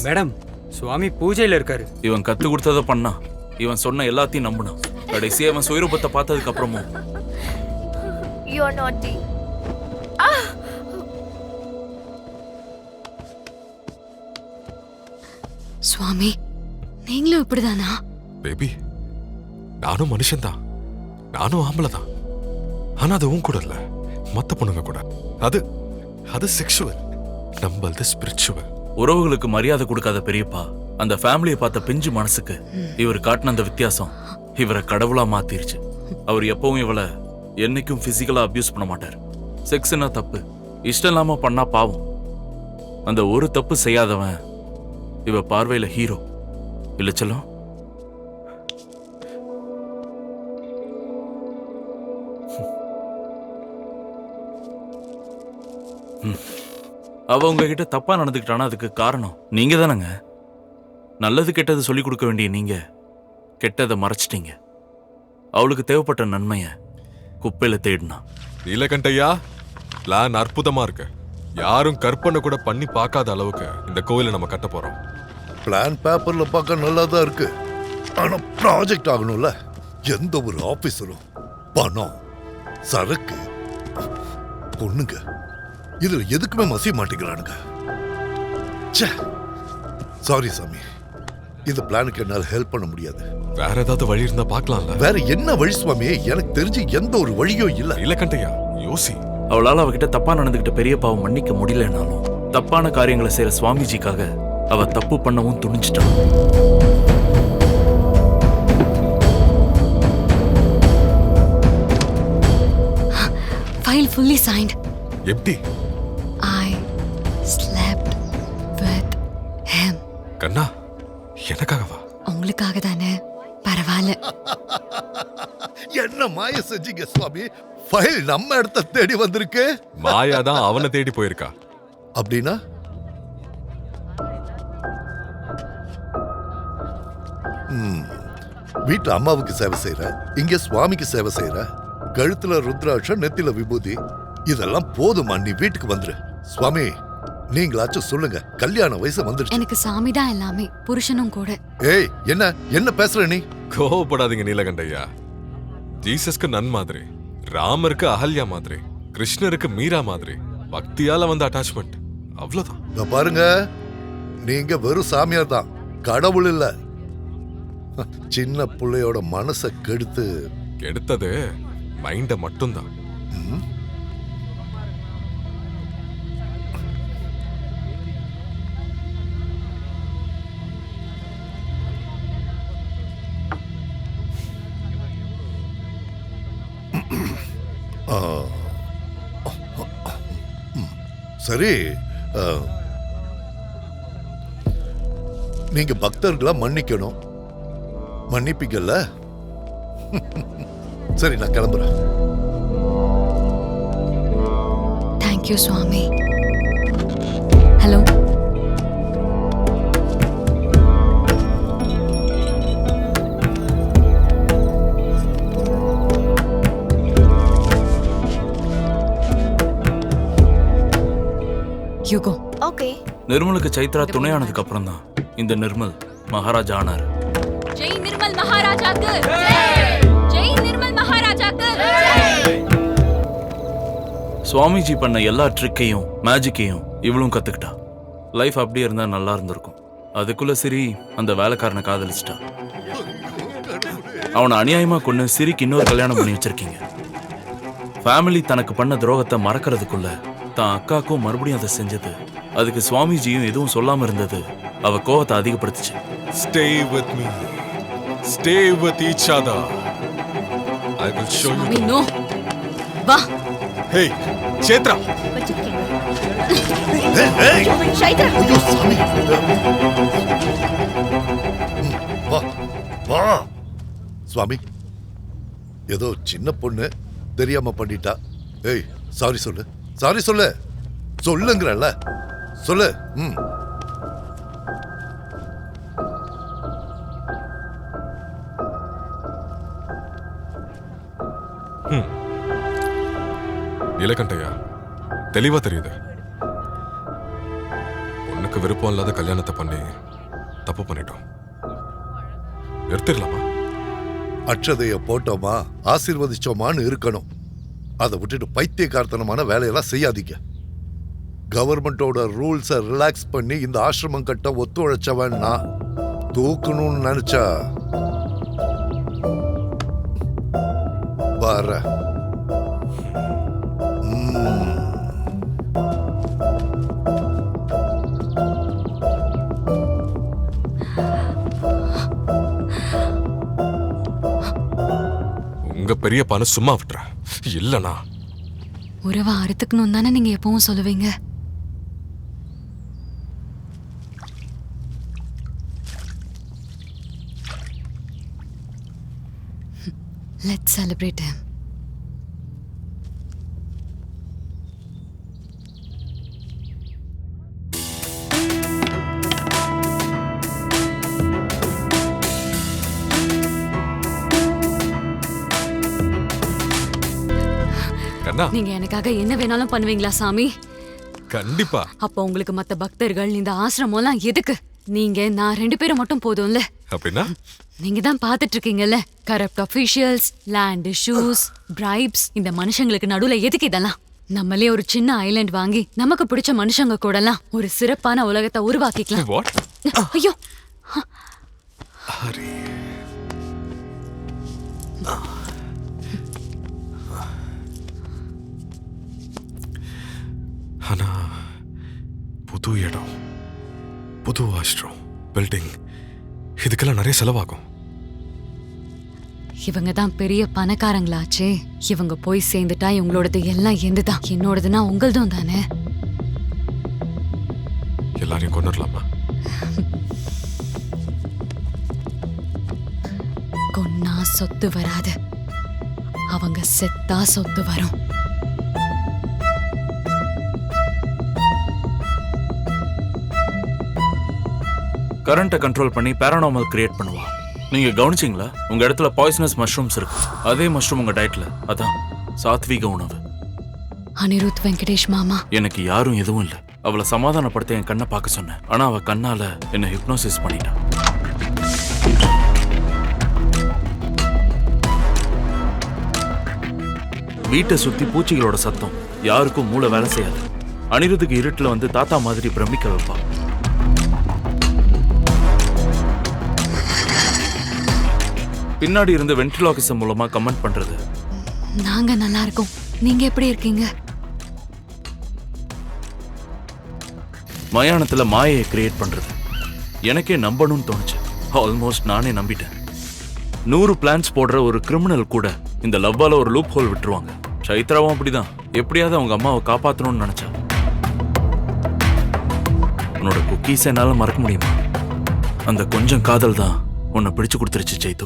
Madam, சுவாமி பூஜையில இருக்காரு. இவன் கத்து கொடுத்ததை பண்ணா, இவன் சொன்ன எல்லாத்தையும் நம்பினான். கடைசியா இவன் சுயரூபத்தை பார்த்ததுக்கு அப்புறமும் You're naughty. சுவாமி, நீங்களும் இப்படிதானா? பேபி, நானும் மனுஷன்தான், நானும் ஆம்பளை தான். ஆனா அது உன் கூட இல்ல, மத்த பொண்ணுங்க கூட. அது அது செக்ஷுவல், நம்மளது ஸ்பிரிச்சுவல். உறவுகளுக்கு மரியாதை கொடுக்காத பெரியப்பா அந்த ஃபேமிலியை பார்த்த பிஞ்சு மனசுக்கு இவர் காட்டின அந்த வித்தியாசம் இவரை கடவுளா மாத்திருச்சு. அவர் எப்பவும் இவளை என்னைக்கும் பிசிக்கலா அபியூஸ் பண்ண மாட்டார். செக்ஸ்னா தப்பு, இஷ்டம் இல்லாம பண்ணா பாவம். அந்த ஒரு தப்பு செய்யாதவன் இவ பார்வையில ஹீரோ இல்ல செல்லம். அவ உங்ககிட்ட தப்பா நடந்துக்கிட்டானா அதுக்கு காரணம் நீங்க தானங்க. நல்லது கெட்டது சொல்லி கொடுக்க வேண்டிய நீங்க கெட்டதை மறைச்சிட்டீங்க. அவளுக்கு தேவைப்பட்ட நன்மைய குப்பையில தேடினா. நீலகண்டையா, பிளான் அற்புதமா இருக்கு. யாரும் கற்பனை கூட பண்ணி பார்க்காத அளவுக்கு இந்த கோயிலை நம்ம கட்ட போறோம். பிளான் பேப்பர்ல பார்க்க நல்லா தான் இருக்கு, ஆனா ப்ராஜெக்ட் ஆகணும்ல. எந்த ஒரு ஆபீசரும் பணம், சரக்கு, பொண்ணுங்க இதுல எதுக்குமே மசிய மாட்டேங்கிறானுங்க. சாரி சாமி, இந்த பிளானுக்கு என்னால ஹெல்ப் பண்ண முடியாது. வேற ஏதாவது வழி இருந்தா பார்க்கலாம்ல. வேற என்ன வழி சுவாமி? எனக்கு தெரிஞ்சு எந்த ஒரு வழியும் இல்ல. நீலகண்டையா, யோசி. அவளால அவகிட்ட தப்பா நடந்துகிட்ட பெரியப்பாவை மன்னிக்க முடியலனாலும் தப்பான காரியங்களை செய்யற சுவாமிஜிக்காக அவ தப்பு பண்ணவும் துணிஞ்சிட்டான். File fully signed. எப்படி? I slept with him. கண்ணா, எனக்காகவா? உங்களுக்காக தானே, பரவாயில்ல. என்ன மாய செஞ்சீங்க சுவாமி? ஃபைல் நம்ம இடத்த தேடி வந்திருக்கு. மாயா தான் அவனை தேடி போயிருக்கா. அப்படின்னா வீட்டுல அம்மாவுக்கு சேவை செய்யற, இங்க சுவாமிக்கு சேவை செய்யற, கழுத்துல ருத்ராட்சம், நெத்தில விபூதி, இதெல்லாம் போதுமா? நீ வீட்டுக்கு வந்துரு. சுவாமி, நீங்களாச்சும் சொல்லுங்க, கல்யாண வயசு வந்துருச்சு. எனக்கு சாமி தான் எல்லாமே, புருஷனும் கூட. ஏய், என்ன என்ன பேசுற நீ? கோவப்படாதீங்க நீலகண்டையா. ஜீசஸ்க்கு நன் மாதிரி, ராமருக்கு அகல்யா மாதிரி, கிருஷ்ணருக்கு மீரா மாதிரி, பக்தியால வந்த அட்டாச்மெண்ட், அவ்வளவுதான். இத பாருங்க, நீங்க வெறும் சாமியார் தான், கடவுள் இல்ல. சின்ன பிள்ளையோட மனசை கெடுத்து கெடுத்தது மைண்ட மட்டும்தான். சரி, நீங்க பக்தர்களா மன்னிக்கணும், மன்னிப்பீங்கல்ல? சரி, நான் கிளம்புறேன். Thank you Swami. Hello, you go. Okay. நிர்மலுக்கு சைத்ரா துணையானதுக்கு அப்புறம் தான் இந்த நிர்மல் மகாராஜா ஆனார். ஜெய் நிர்மல் மகாராஜாக்கு ஜெய் நிர்மல் மகாராஜாக்கு. சுவாமிஜி பண்ண எல்லா ட்ரிக்கையும் மேஜிக்கையும் இவளும் கத்துக்கிட்டா. லைஃப் அப்படியே இருந்தா நல்லா இருந்திருக்கும். அதுக்குள்ள சிரி அந்த வேலைக்காரனை காதலிச்சிட்டா. அவனை அநியாயமா கொண்டு சிரிக்கு இன்னொரு கல்யாணம் பண்ணி வச்சிருக்கீங்க. ஃபேமிலி தனக்கு பண்ண துரோகத்தை மறக்கிறதுக்குள்ள தான் அக்காக்கும் மறுபடியும் அதை செஞ்சது. அதுக்கு சுவாமிஜியும் எதுவும் சொல்லாம இருந்தது அவ கோவத்தை அதிகப்படுத்துச்சு. Stay with me. Stay with each other. I will show you. சுவாமி, நோ. வா. Hey, சேத்ரா. Shaitra. ஐயோ சாமி, வா வா. சுவாமி, ஏதோ சின்ன பொண்ணு தெரியாம பண்ணிட்டா. ஏய், சாரி சொல்லு, சாரி சொல்லு, சொல்லுங்கறல்ல, சொல்லு. நீலகண்டையா, தெளிவா தெரியுது. நமக்கு விருப்பம் இல்லாத கல்யாணத்தை பண்ணி தப்பு பண்ணிட்டோம். நிறுத்திடலாமா? அட்சதைய போட்டோமா ஆசீர்வதிச்சோமான்னு இருக்கணும். அதை விட்டுட்டு பைத்தியக்காரத்தனமான வேலையெல்லாம் செய்யாதீங்க. கவர்மெண்டோட ரூல்ஸை ரிலாக்ஸ் பண்ணி இந்த ஆசிரமம் கட்ட ஒத்துழைச்சவன் நான். தூக்கணும்னு நினைச்சா வர உங்க பெரியப்பான்னு சும்மா விட்டுற. இல்லனா உறவை அறுத்துக்கணும் தானே நீங்க எப்பவும் சொல்லுவீங்க. Let's celebrate him. கண்ணா, நீங்க எனக்காக என்ன வேணாலும் பண்ணுவீங்களா சாமி? கண்டிப்பா. அப்ப உங்களுக்கு மத்த பக்தர்கள் இந்த ஆசிரமம்லாம் எதுக்கு? நீங்க நான் 2 பேரும் மட்டும் போதும்ல. அப்படின்னா நீங்க தான் பாத்துட்டு இருக்கீங்கல்ல, corrupt officials, land issues, bribes. இந்த மனுஷங்களுக்கு நடுவுல எதுக்கு இதெல்லாம்? நம்மளே ஒரு சின்ன ஐலாண்ட் வாங்கி நமக்கு பிடிச்ச மனுஷங்க கூடலாம் ஒரு சிறப்பான உலகத்தை உருவாக்கிக்கலாம். வாட்? ஐயோ, ஹரி. ஆனா புது இடம், புது ஆசிரம், பில்டிங், இதுக்கெல்லாம் நிறைய செலவாகும். இவங்க தான் பெரிய பணக்காரங்களாச்சே. இவங்க போய் சேர்ந்துட்டா இவங்களோடது எல்லாம் எந்துதான். என்னோடதுன்னா உங்களதும் தானே. எல்லாரையும் கொண்டுடலாமா? கொன்னா சொத்து வராது, அவங்க செத்தா சொத்து வரும். கரண்ட்டை கண்ட்ரோல் பண்ணி பேரானாமல் கிரியேட் பண்ணுவா. நீங்க கவனிச்சிங்களா? உங்க இடத்துல பாய்சனஸ் மஷ்ரூம்ஸ் இருக்கு. அதே மஷ்ரூம் உங்க டயட்ல. அதான் சாத்வீக உணவு. அனிருத் வெங்கடேஷ் மாமா, எனக்கு யாரும் எதுவும் இல்ல. அவளை சமாதானப்படுத்த என் கண்ணை பார்க்க சொன்னேன். ஆனா அவ கண்ணால என்ன ஹிப்னோசிஸ் பண்ணிட்டா. வீட்டை சுத்தி பூச்சிகளோட சத்தம் யாருக்கும் மூளை வேலை செய்யாது. அனிருத்துக்கு இருட்டுல வந்து தாத்தா மாதிரி பிரமிக்க வைப்பா. பின்னாடி இருந்து வென்ட்ரிலாகிசம் மூலமா கமெண்ட் பண்றது. நாங்க நல்லா இருக்கோம், நீங்க எப்படி இருக்கீங்க? மயானத்துல மாயையை கிரியேட் பண்றது. எனக்கே நம்பணும்னு தோணுச்சு. ஆல்மோஸ்ட் நானே நம்பிட்டேன். 100 பிளான்ஸ் போடுற ஒரு கிரிமினல் கூட இந்த லவ்வால ஒரு லூப் ஹோல் விட்டுருவாங்க. சைத்ராவும் அப்படிதான். எப்படியாவது அவங்க அம்மாவை காப்பாற்றணும்னு நினைச்சா. உன்னோட குக்கீஸ் என்னால மறக்க முடியுமா? அந்த கொஞ்சம் காதல் தான் உன்னை பிடிச்சு கொடுத்துருச்சு சைத்து.